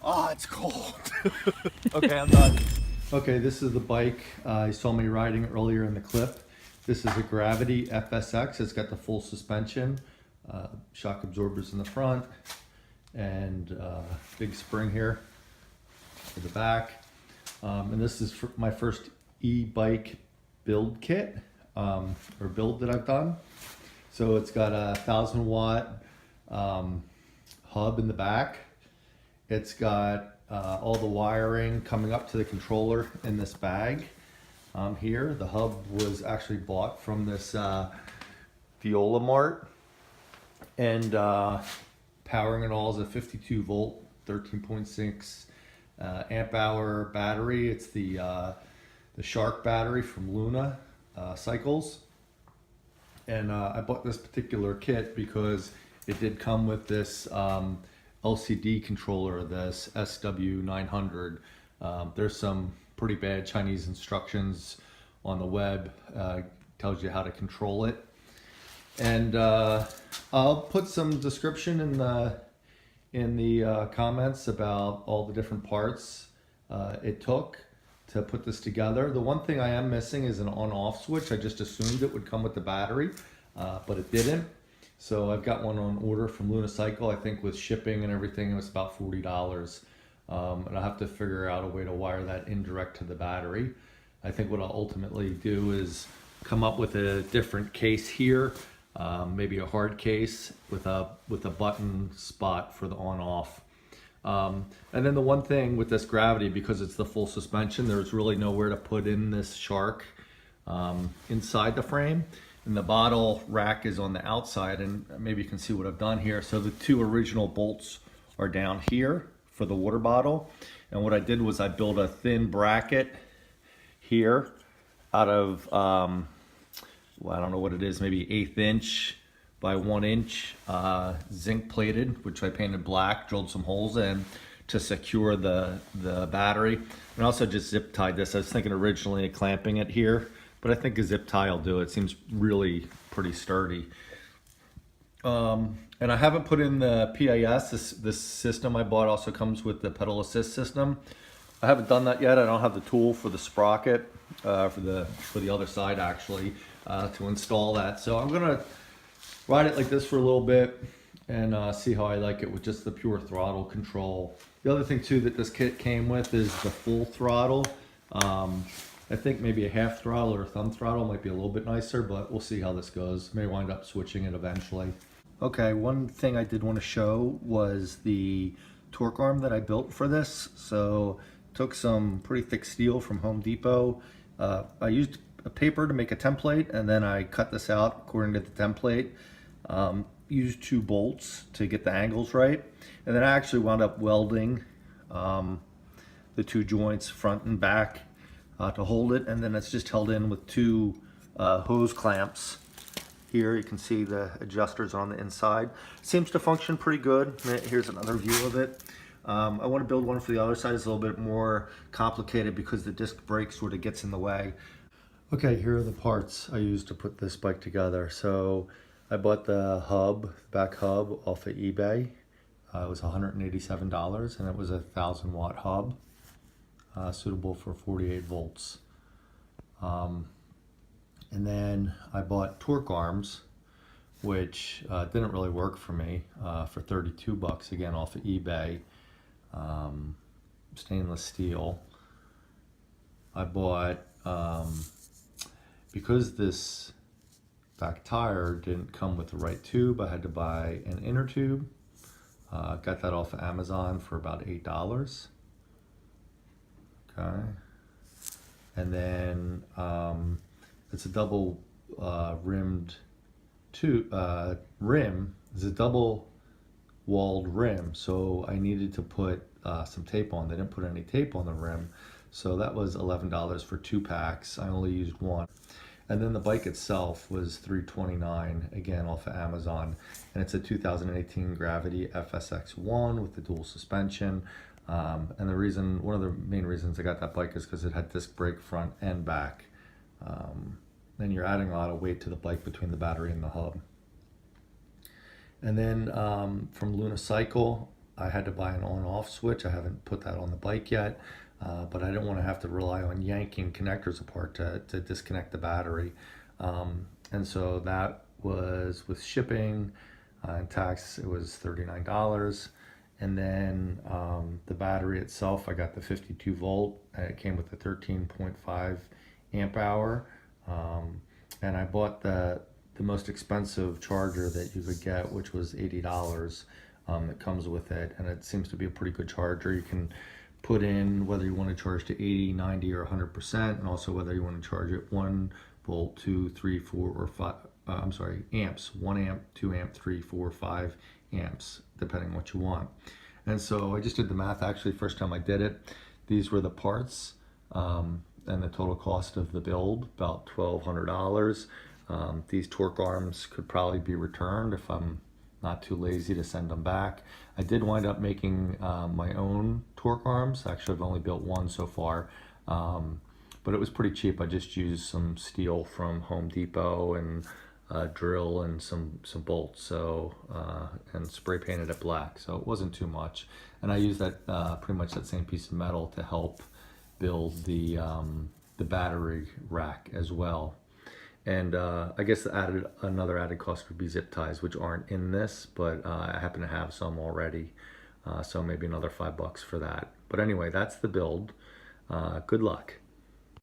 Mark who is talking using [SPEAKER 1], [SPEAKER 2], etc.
[SPEAKER 1] Oh, it's cold. Okay, I'm done.
[SPEAKER 2] Okay, this is the bike. You saw me riding earlier in the clip. This is a Gravity FSX. It's got the full suspension, shock absorbers in the front, and big spring here for the back. And this is my first e-bike build kit, or build that I've done. So it's got a 1,000 watt hub in the back. It's got all the wiring coming up to the controller in this bag here. The hub was actually bought from this Viola Mart, and powering it all is a 52 volt, 13.6 amp hour battery. It's the Shark battery from Luna Cycles. And I bought this particular kit because it did come with this LCD controller, this SW900. There's some pretty bad Chinese instructions on the web. Tells you how to control it. And I'll put some description in the comments about all the different parts it took to put this together. The one thing I am missing is an on-off switch. I just assumed it would come with the battery, but it didn't. So I've got one on order from Luna Cycle. I think with shipping and everything, it was about $40. And I'll have to figure out a way to wire that indirect to the battery. I think what I'll ultimately do is come up with a different case here, maybe a hard case with a button spot for the on-off. And then the one thing with this Gravity, because it's the full suspension, there's really nowhere to put in this Shark inside the frame. And the bottle rack is on the outside, and maybe you can see what I've done here. So the two original bolts are down here for the water bottle. And what I did was I built a thin bracket here out of, well, I don't know what it is, maybe 1/8 inch by 1 inch zinc plated, which I painted black, drilled some holes in to secure the battery. And also just zip tied this. I was thinking originally of clamping it here, but I think a zip tie will do it. Seems really pretty sturdy. And I haven't put in the PAS. This system I bought also comes with the pedal assist system. I haven't done that yet. I don't have the tool for the sprocket for the other side actually to install that. So I'm gonna ride it like this for a little bit and see how I like it with just the pure throttle control. The other thing too that this kit came with is the full throttle. I think maybe a half throttle or a thumb throttle might be a little bit nicer, but we'll see how this goes. May wind up switching it eventually. Okay, one thing I did want to show was the torque arm that I built for this. So took some pretty thick steel from Home Depot. I used a paper to make a template, and then I cut this out according to the template. Used 2 bolts to get the angles right, and then I actually wound up welding the 2 joints front and back to hold it, and then it's just held in with 2 hose clamps. Here you can see the adjusters on the inside. Seems to function pretty good. Here's another view of it. I want to build one for the other side. It's a little bit more complicated because the disc brake sort of gets in the way. Okay, here are the parts I used to put this bike together. So I bought the hub, back hub off of eBay. It was $187, and it was a 1,000 watt hub. Suitable for 48 volts. And then I bought torque arms, which didn't really work for me, for 32 bucks, again off of eBay. Stainless steel. I bought, because this back tire didn't come with the right tube, I had to buy an inner tube. Got that off of Amazon for about $8. Okay, and then it's a double rimmed rim. It's a double walled rim, so I needed to put some tape on. They didn't put any tape on the rim, so that was $11 for 2 packs. I only used 1. And then the bike itself was $329, again off of Amazon, and it's a 2018 Gravity FSX1 with the dual suspension. And one of the main reasons I got that bike is because it had disc brake front and back. Then you're adding a lot of weight to the bike between the battery and the hub. And then from Luna Cycle, I had to buy an on-off switch. I haven't put that on the bike yet, but I didn't want to have to rely on yanking connectors apart to disconnect the battery. And so that was with shipping and tax, it was $39. And then the battery itself, I got the 52 volt. It came with a 13.5 amp hour. And I bought the most expensive charger that you could get, which was $80. That comes with it, and it seems to be a pretty good charger. You can put in whether you want to charge to 80, 90, or 100%, and also whether you want to charge it 1 volt, 2, 3, 4, or 5. Amps. 1 amp, 2 amp, 3, 4, 5 amps, depending on what you want. And so I just did the math. Actually, first time I did it, these were the parts, and the total cost of the build, about $1,200. These torque arms could probably be returned if I'm not too lazy to send them back. I did wind up making my own torque arms. Actually, I've only built one so far, but it was pretty cheap. I just used some steel from Home Depot and a drill and some bolts, so and spray painted it black, so it wasn't too much. And I used that pretty much that same piece of metal to help build the battery rack as well. And I guess another added cost would be zip ties, which aren't in this, but I happen to have some already, so maybe another $5 for that. But anyway, that's the build. Good luck.